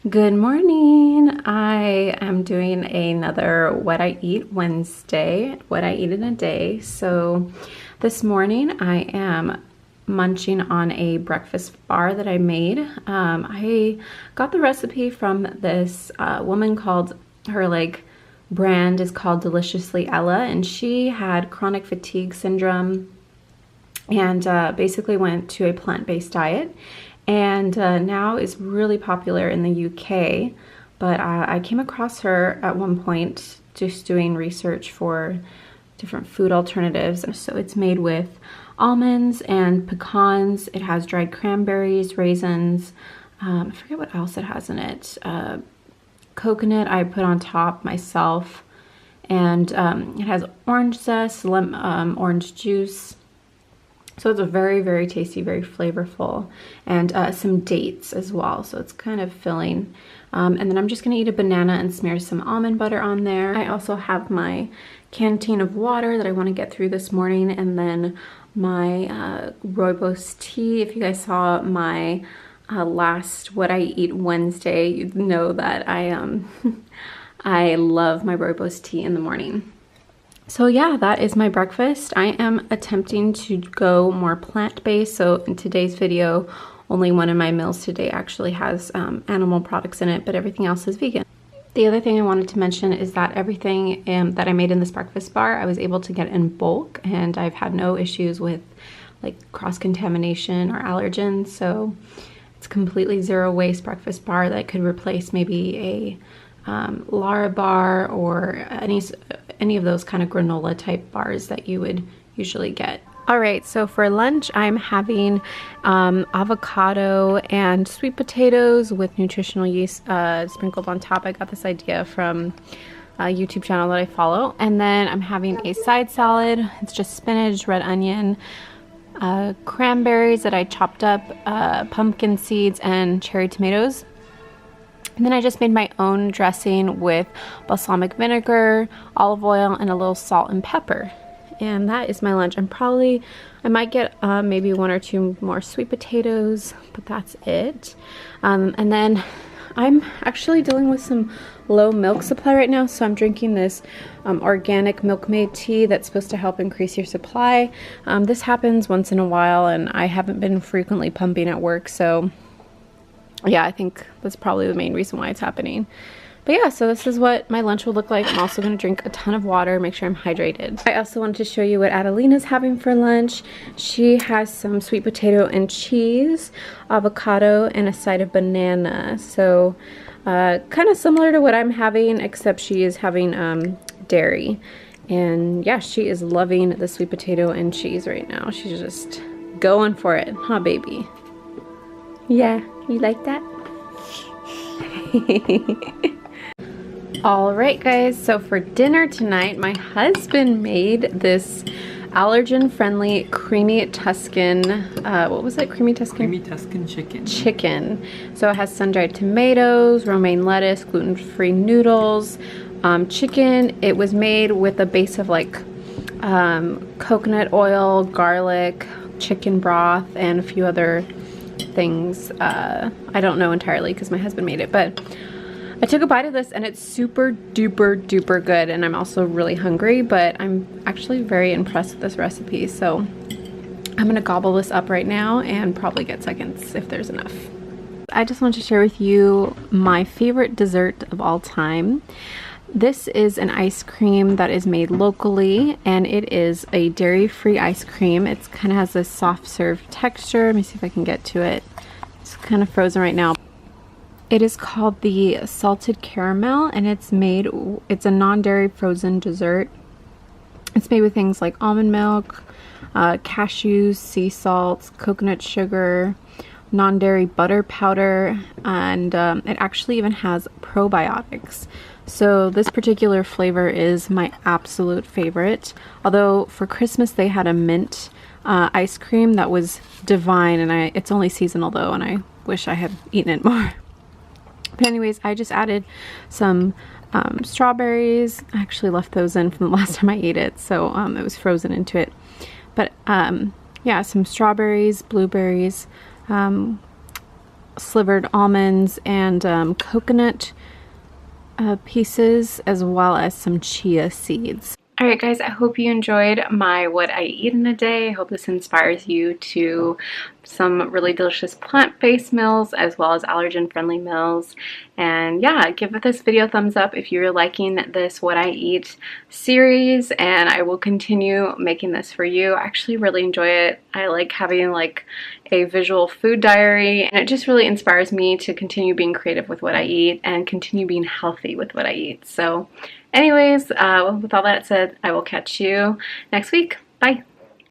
Good morning. I am doing another What I Eat Wednesday, what I eat in a day. So this morning I am munching on a breakfast bar that I made. I got the recipe from this woman called, her brand is called Deliciously Ella, and she had chronic fatigue syndrome and basically went to a plant-based diet, and now is really popular in the UK. But I came across her at one point just doing research for different food alternatives. So it's made with almonds and pecans. It has dried cranberries, raisins, I forget what else it has in it. Coconut I put on top myself, and it has orange zest, orange juice. So it's a very, very tasty, very flavorful, and some dates as well. So it's kind of filling. And then I'm just gonna eat a banana and smear some almond butter on there. I also have my canteen of water that I wanna get through this morning, and then my rooibos tea. If you guys saw my last What I Eat Wednesday, you'd know that I I love my rooibos tea in the morning. So yeah, that is my breakfast. I am attempting to go more plant-based. So in today's video, only one of my meals today actually has animal products in it, but everything else is vegan. The other thing I wanted to mention is that everything that I made in this breakfast bar, I was able to get in bulk, and I've had no issues with like cross-contamination or allergens. So it's completely zero waste breakfast bar that could replace maybe a Lara bar or any of those kind of granola type bars that you would usually get. All right, so for lunch I'm having avocado and sweet potatoes with nutritional yeast sprinkled on top. I got this idea from a YouTube channel that I follow. And then I'm having a side salad. It's just spinach, red onion, cranberries that I chopped up, pumpkin seeds, and cherry tomatoes. And then I just made my own dressing with balsamic vinegar, olive oil, and a little salt and pepper. And that is my lunch. I might get maybe one or two more sweet potatoes, but that's it. And then I'm actually dealing with some low milk supply right now, so I'm drinking this organic Milkmaid tea that's supposed to help increase your supply. This happens once in a while, and I haven't been frequently pumping at work, so yeah, I think that's probably the main reason why it's happening. But yeah, so this is what my lunch will look like. I'm also going to drink a ton of water, make sure I'm hydrated. I also wanted to show you what Adelina's having for lunch. She has some sweet potato and cheese, avocado, and a side of banana. So kind of similar to what I'm having, except she is having dairy. And yeah, she is loving the sweet potato and cheese right now. She's just going for it, huh, baby? Yeah, you like that? All right, guys, so for dinner tonight, my husband made this allergen-friendly creamy Tuscan, what was it? Creamy Tuscan? Creamy Tuscan chicken. Chicken. So it has sun-dried tomatoes, romaine lettuce, gluten-free noodles, chicken. It was made with a base of like coconut oil, garlic, chicken broth, and a few other things. I don't know entirely because my husband made it, but I took a bite of this and it's super duper duper good, and I'm also really hungry, but I'm actually very impressed with this recipe, so I'm gonna gobble this up right now and probably get seconds if there's enough. I just want to share with you my favorite dessert of all time. This is an ice cream that is made locally, and it is a dairy-free ice cream. It kind of has a soft serve texture. Let me see if I can get to it. It's kind of frozen right now. It is called the salted caramel, and it's a non-dairy frozen dessert. It's made with things like almond milk, cashews, sea salts, coconut sugar, non-dairy butter powder, and it actually even has probiotics. So this particular flavor is my absolute favorite. Although for Christmas they had a mint ice cream that was divine, and it's only seasonal though, and I wish I had eaten it more. But anyways, I just added some strawberries. I actually left those in from the last time I ate it, so it was frozen into it. But yeah, some strawberries, blueberries, slivered almonds and coconut pieces, as well as some chia seeds. Alright guys, I hope you enjoyed my what I eat in a day. I hope this inspires you to some really delicious plant-based meals as well as allergen-friendly meals. And yeah, give this video a thumbs up if you're liking this What I Eat series, and I will continue making this for you. I actually really enjoy it. I like having like a visual food diary, and it just really inspires me to continue being creative with what I eat and continue being healthy with what I eat. So anyways, with all that said, I will catch you next week. Bye.